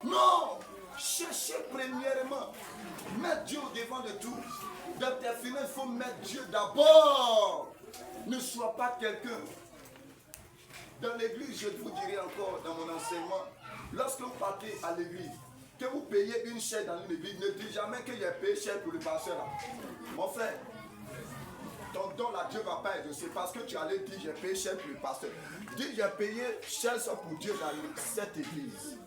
Non. Cherchez premièrement. Mettre Dieu au devant de tout. Dans tes finances, il faut mettre Dieu d'abord. Ne sois pas quelqu'un. Dans l'église, je vous dirai encore dans mon enseignement, lorsque vous partez à l'église, que vous payez une chaire dans une église, ne dis jamais que j'ai payé cher pour le pasteur là. Mon frère, ton don là, Dieu ne va pas aider. C'est parce que tu allais dire j'ai payé cher pour le pasteur. Dis j'ai payé cher ça pour Dieu dans cette église.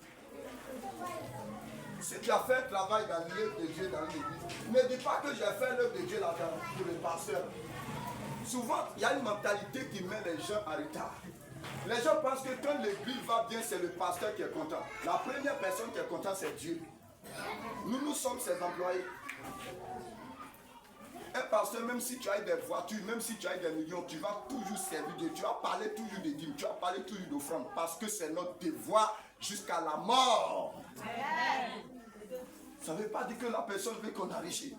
Si tu as fait un travail dans l'œuvre de Dieu dans l'église, ne dis pas que j'ai fait l'œuvre de Dieu là pour le pasteur. Souvent, il y a une mentalité qui met les gens en retard. Les gens pensent que quand l'église va bien, c'est le pasteur qui est content. La première personne qui est contente, c'est Dieu. Nous sommes ses employés. Un pasteur, même si tu as des voitures, même si tu as des millions, tu vas toujours servir Dieu. Tu vas parler toujours de dîmes, tu vas parler toujours d'offrande. Parce que c'est notre devoir jusqu'à la mort. Ça ne veut pas dire que la personne veut qu'on enrichisse.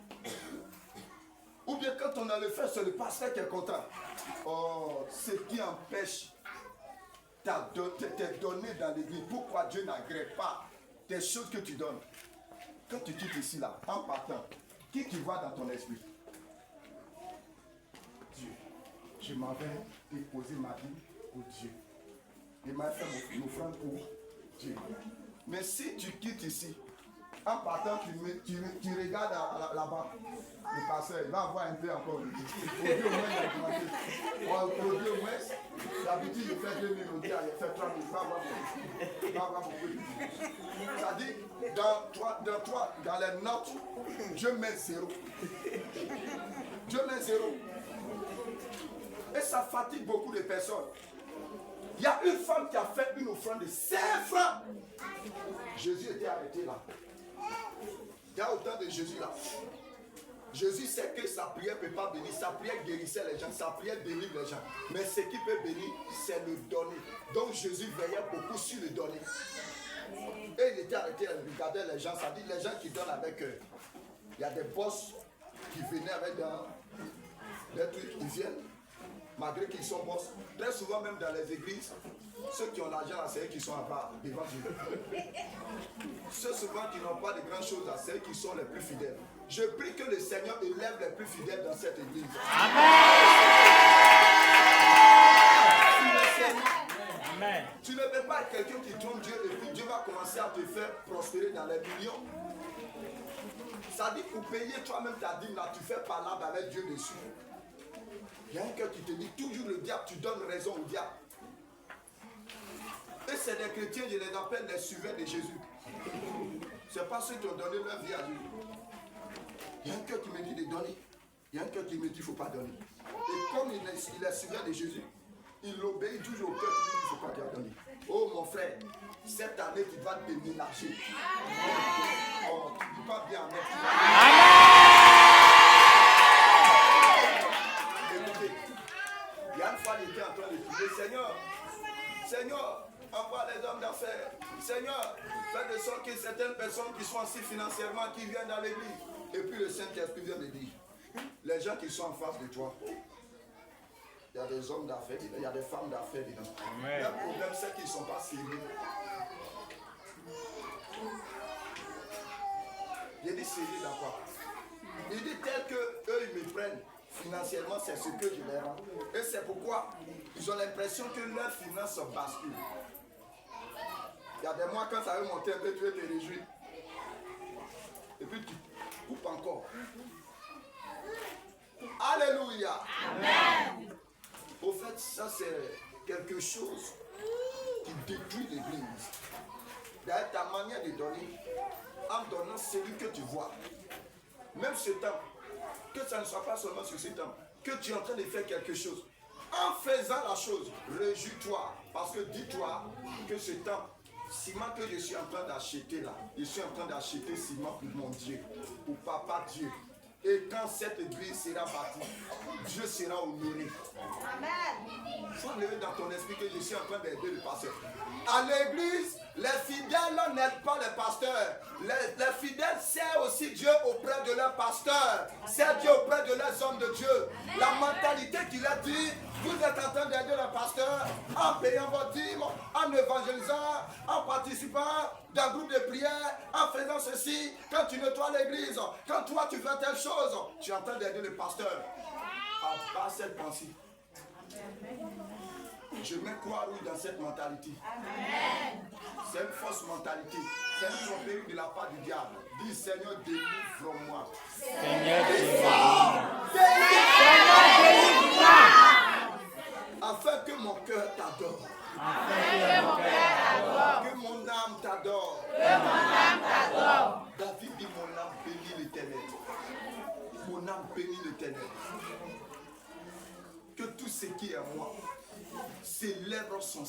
Ou bien quand on a le fait, c'est le pasteur qui est content. Oh, ce qui empêche tes données dans l'église. Pourquoi Dieu n'agrège pas des choses que tu donnes? Quand tu quittes ici, là, en partant, qui tu vois dans ton esprit? Dieu. Je m'en vais déposer ma vie pour Dieu. Et m'a fait mon offrande pour Dieu. Mais si tu quittes ici, en partant, tu regardes là-bas, le pasteur, il va avoir un peu encore. Aujourd'hui, au moins, il a augmenté. Aujourd'hui, au moins, d'habitude, il fait 2 000 au dia, il fait 3 000, il va avoir beaucoup de choses. Ça dit, dans les notes, Dieu met 0. Dieu met 0. Et ça fatigue beaucoup de personnes. Il y a une femme qui a fait une offrande de 5 francs. Jésus était arrêté là. Il y a autant de Jésus là. Jésus sait que sa prière ne peut pas bénir. Sa prière guérissait les gens. Sa prière délivre les gens. Mais ce qui peut bénir, c'est le donner. Donc Jésus veillait beaucoup sur le donner. Et il était arrêté, il regardait les gens. Ça dit les gens qui donnent avec eux. Il y a des boss qui venaient avec des trucs. Ils viennent. Malgré qu'ils sont boss. Très souvent même dans les églises, ceux qui ont l'argent, c'est eux qui sont à bas devant Dieu. Ceux souvent qui n'ont pas de grandes choses, c'est eux qui sont les plus fidèles. Je prie que le Seigneur élève les plus fidèles dans cette église. Amen. Tu ne peux pas être quelqu'un qui trompe Dieu et puis Dieu va commencer à te faire prospérer dans les millions. Ça dit pour payer toi-même ta dîme là, tu fais palabre avec Dieu dessus. Il y a un cœur qui te dit toujours le diable, tu donnes raison au diable. Et c'est des chrétiens, je les appelle les suiveurs de Jésus. C'est pas ceux qui ont donné leur vie à Jésus. Il y a un cœur qui me dit de donner. Il y a un cœur qui me dit qu'il ne faut pas donner. Et comme il est suiveur de Jésus, il obéit toujours au cœur qui dit qu'il ne faut pas dire donner. Oh mon frère, cette année tu vas déménager. Oh, tu ne dis pas bien mettre. Écoutez, il y a une fois il était en train de prier, Seigneur, envoie les hommes d'affaires. Seigneur, fais de sorte que certaines personnes qui sont assises financièrement, qui viennent dans l'église. Et puis le Saint-Esprit vient de dire, les gens qui sont en face de toi, il y a des hommes d'affaires, il y a des femmes d'affaires dedans. Le problème, c'est qu'ils ne sont pas sérieux. J'ai dit sérieux dans quoi? Il dit tel que eux ils me prennent financièrement, c'est ce que je leur rends. Et c'est pourquoi ils ont l'impression que leurs finances se basculent. Il y a des mois quand ça veut monter un peu, tu veux te réjouir. Et puis tu coupes encore. Alléluia. Amen. Au fait, ça c'est quelque chose qui détruit l'église. D'ailleurs, ta manière de donner, en donnant celui que tu vois, même ce temps, que ça ne soit pas seulement sur ce temps, que tu es en train de faire quelque chose. En faisant la chose, réjouis-toi, parce que dis-toi que ce temps, ciment que je suis en train d'acheter là, je suis en train d'acheter ciment pour mon Dieu, pour Papa Dieu. Et quand cette église sera bâtie, Dieu sera honoré. Amen. Il faut lever dans ton esprit que je suis en train d'aider le pasteur. À l'église, les fidèles n'aident pas les pasteurs. Les fidèles servent aussi Dieu auprès de leurs pasteurs. Servent Dieu auprès de leurs hommes de Dieu. La mentalité qu'il a dit, vous êtes en train d'aider le pasteur en payant votre dîme, en évangélisant, en participant d'un groupe de prière, en faisant ceci, quand tu nettoies l'église, quand toi tu fais telle chose, tu es en train d'aider le pasteur. À part cette pensée. Je mets Croix-Rouge dans cette mentalité. C'est une fausse mentalité. C'est une tromperie de la part du diable. Dis Seigneur, délivre-moi. Seigneur, délivre-moi. Afin que mon cœur t'adore. Que mon âme t'adore. David dit mon âme bénit l'Éternel. Mon âme bénit l'Éternel. Que tout ce qui est à moi célèbre son